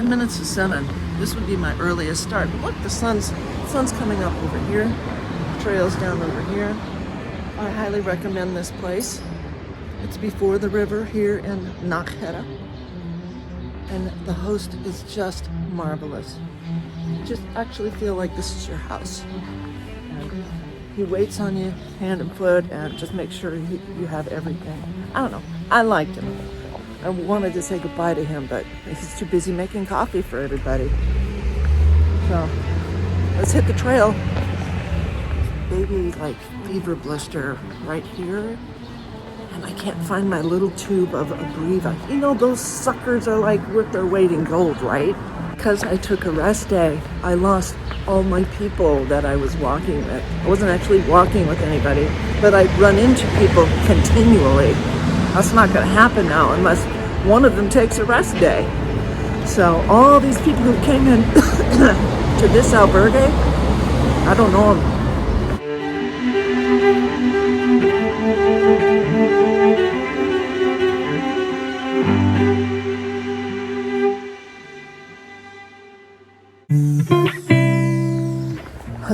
10 minutes to 7. This would be my earliest start. But look, the sun's coming up over here. Trails down over here. I highly recommend this place. It's before the river here in Nájera. And the host is just marvelous. You just actually feel like this is your house. And he waits on you hand and foot and just makes sure you have everything. I don't know. I liked him. I wanted to say goodbye to him, but he's too busy making coffee for everybody. So let's hit the trail. Baby, like fever blister right here. And I can't find my little tube of Abreva. You know, those suckers are like worth their weight in gold, right? Because I took a rest day, I lost all my people that I was walking with. I wasn't actually walking with anybody, but I'd run into people continually. That's not going to happen now unless one of them takes a rest day. So all these people who came in to this albergue, I don't know them.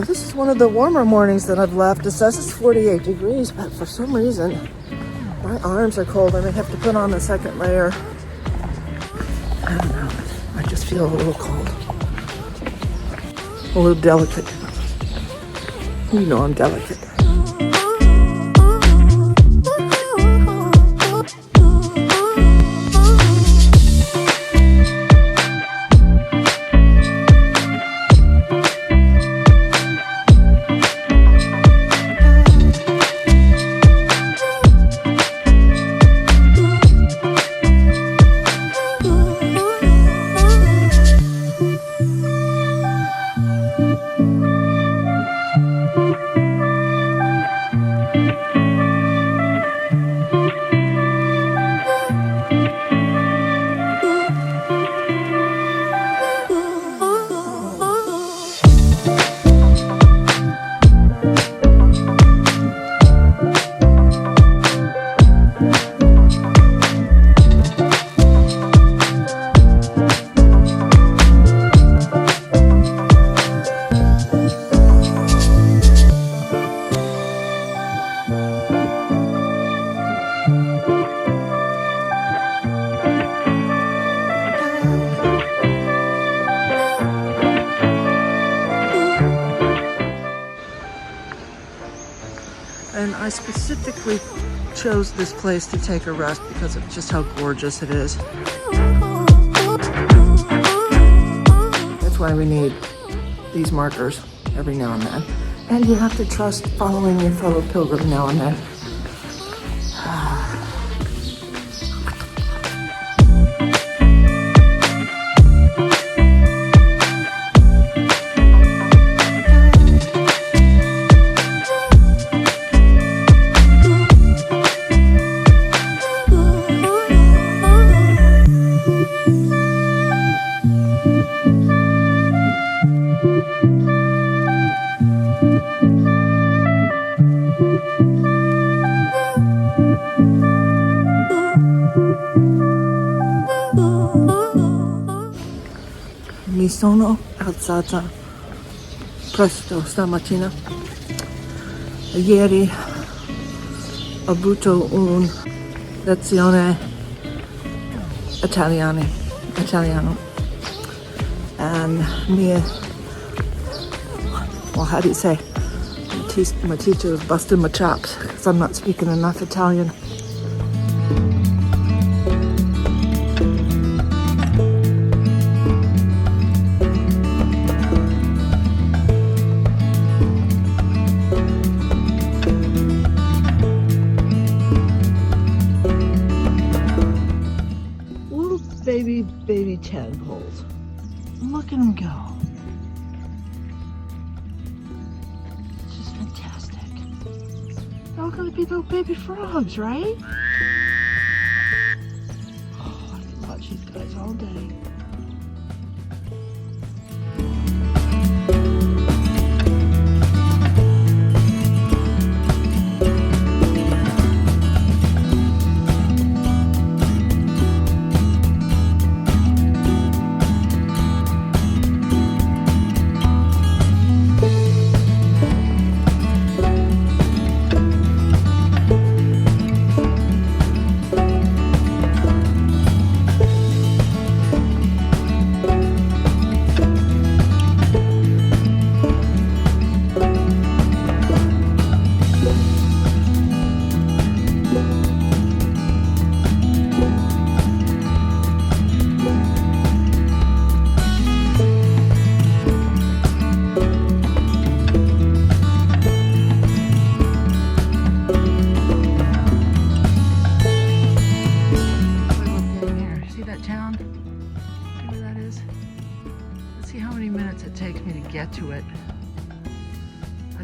This is one of the warmer mornings that I've left. It says it's 48 degrees, but for some reason, my arms are cold. I may have to put on a second layer. I don't know. I just feel a little cold. A little delicate. You know I'm delicate. And I specifically chose this place to take a rest because of just how gorgeous it is. That's why we need these markers every now and then. And you have to trust following your fellow pilgrim now and then. Mi sono alzata presto stamattina. Ieri ho avuto una lezione italiano. And how do you say? My teacher was busting my chops because I'm not speaking enough Italian. Baby tadpoles. Look at them go. It's just fantastic. They're all gonna be little baby frogs, right? Oh, I could watch these guys all day.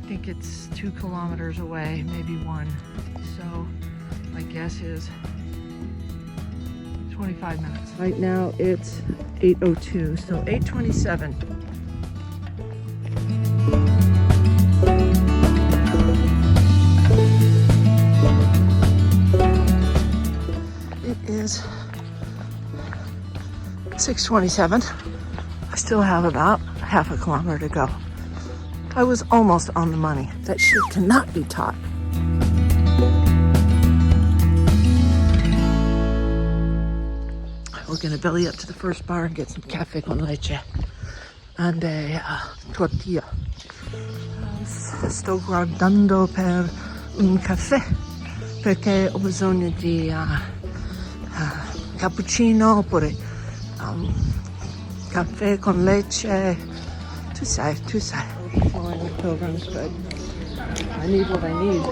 think it's 2 kilometers away, maybe 1. So my guess is 25 minutes. Right now it's 8:02, so 8:27. It is 6:27. I still have about half a kilometer to go. I was almost on the money. That shit cannot be taught. We're gonna belly up to the first bar and get some cafe con leche and a tortilla. Sto guardando per un caffè perché ho bisogno di cappuccino oppure caffè con leche. Tu sai. Following the pilgrims, but I need what I need.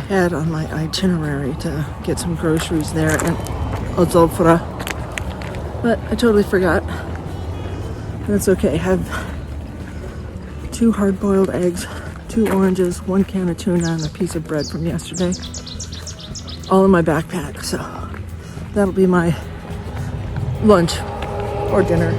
Had on my itinerary to get some groceries there in Azofra, but I totally forgot. That's okay. I have 2 hard-boiled eggs, 2 oranges, 1 can of tuna, and a piece of bread from yesterday, all in my backpack. So that'll be my lunch or dinner.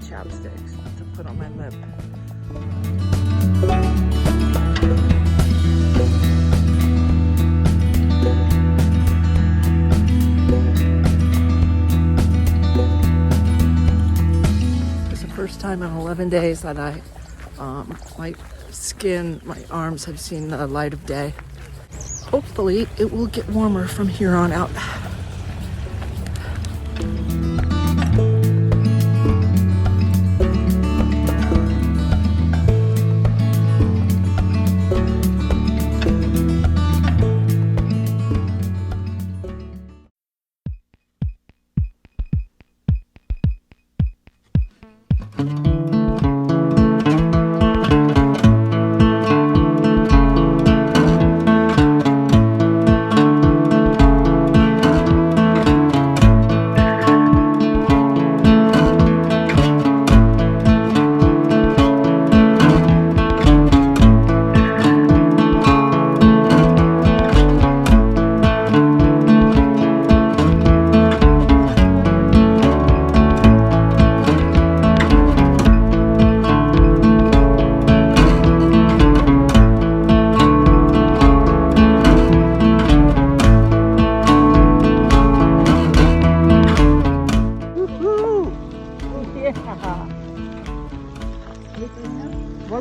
Chapsticks to put on my lip. It's the first time in 11 days that my skin, my arms have seen the light of day. Hopefully it will get warmer from here on out.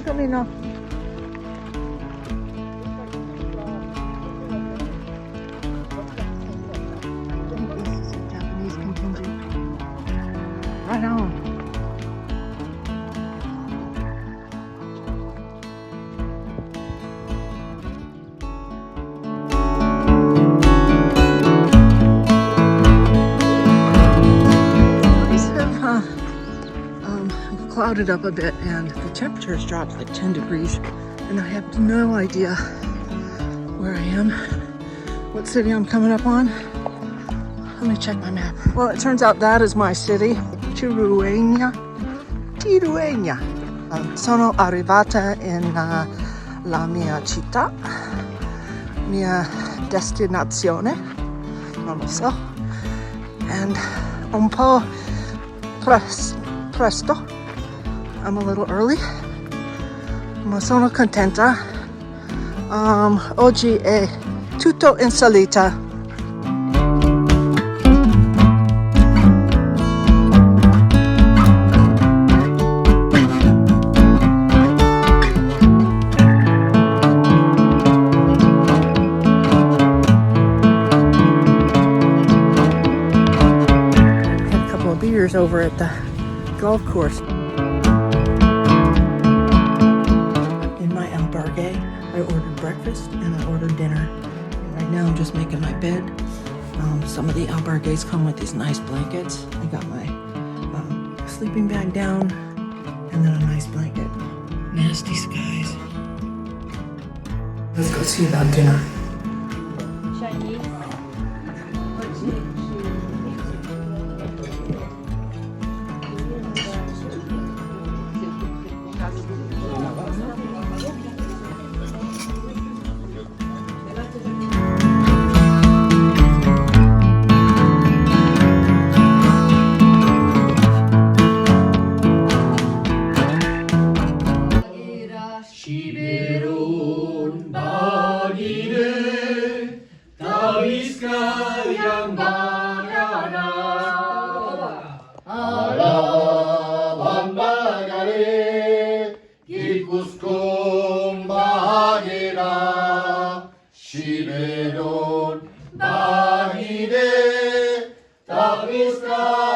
Camino. This is a Japanese contingent. Right on. Clouded up a bit and the temperature has dropped like 10 degrees and I have no idea where I am, what city I'm coming up on. Let me check my map. Well, it turns out that is my city, Cirueña, Cirueña. Sono arrivata in la mia città, mia destinazione, non lo so, and un po' presto, I'm a little early, ma sono contenta. Oggi è tutto in salita. Over at the golf course. In my albergue, I ordered breakfast and I ordered dinner. And right now I'm just making my bed. Some of the albergues come with these nice blankets. I got my sleeping bag down and then a nice blanket. Nasty skies. Let's go see about dinner. Siberon bagire, tabizka